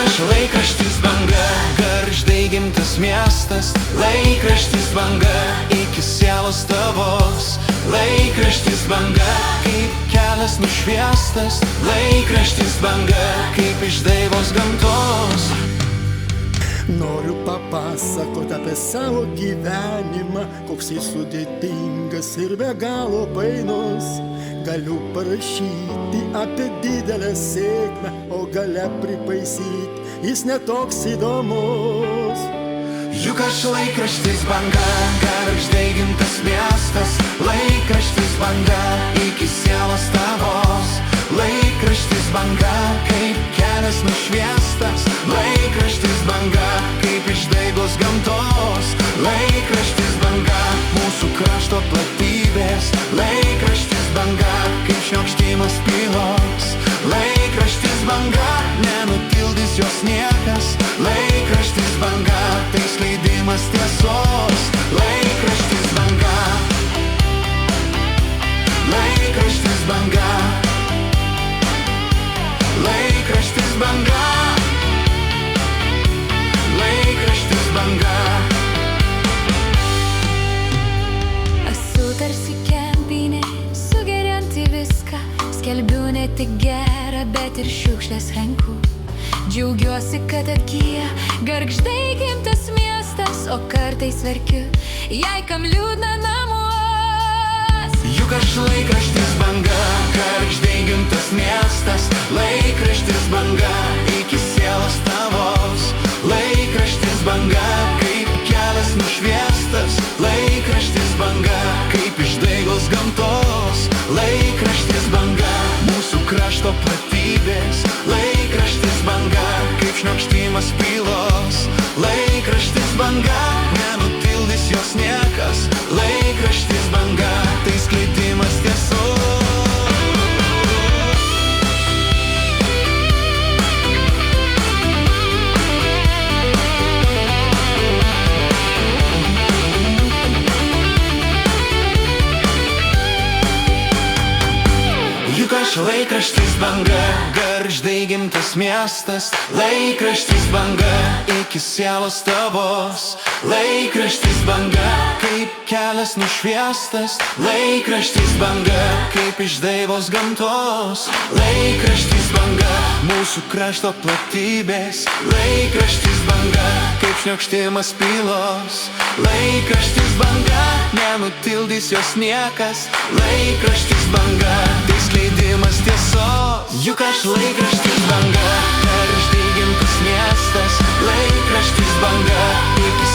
aš laikraštis banga, gargždai gimtas miestas. Laikraštis banga, iki sielos tavos. Laikraštis banga, kaip kelias nušviestas. Laikraštis banga, kaip iš daivos gamtos. Noriu papasakot apie savo gyvenimą, koks jis sudėtingas ir be galo painus. Galiu parašyti apie didelę sėkmę, o gale pripaisyti, jis netoks įdomus. Juk aš laikraštis banga, gargždai gimtas miestas. Laikraštis banga, iki sielos tavos. Laikraštis banga, kaip kelias nušviestas. Laikraštis banga, kaip iš daigos gamtos. Laikraštis banga, mūsų krašto platybės. Laikraštis banga, kaip šniokštimas pylos. Laikraštis banga, nenutildys jos niekas. Laikraštis banga, tai skleidimas tiesos. Laikraštis banga, laikraštis banga, laikraštis banga, laikraštis banga. Esu tarsi kempinė, sugerianti viską. Skelbiu ne tik gerą, bet ir šiukšlės renku. Džiaugiuosi, kad atgyja gargždai gimtas miestas, o kartais verkiu, jei kam liūdna namuos. Juk aš laikraštis banga, gargždai gimtas miestas. Laikraštis banga, iki sielos tavos. Laikraštis banga, kaip kelias nušviestas. Laikraštis banga, kaip iš daigos gamtos. Laikraštis banga, mūsų krašto platybės. Laikraštis banga, kaip šniokštimas pylos. Laikraštis banga, nenutildys jos niekas. Laikraštis banga, tai skleidimas tiesos. Juk aš laikraštis banga, gargždai gimtas miestas. Laikraštis banga, iki sielos tavos. Laikraštis banga, kaip kelias nušviestas. Laikraštis banga, kaip iš daivos gamtos. Laikraštis banga, mūsų krašto platybės. Laikraštis banga, kaip šniokštimas pylos. Laikraštis banga, nenutildys jos niekas. Laikraštis banga, tai skleidimas tiesos. Juk aš laikraštis banga, gargždai gimtas miestas. Laikraštis banga, iki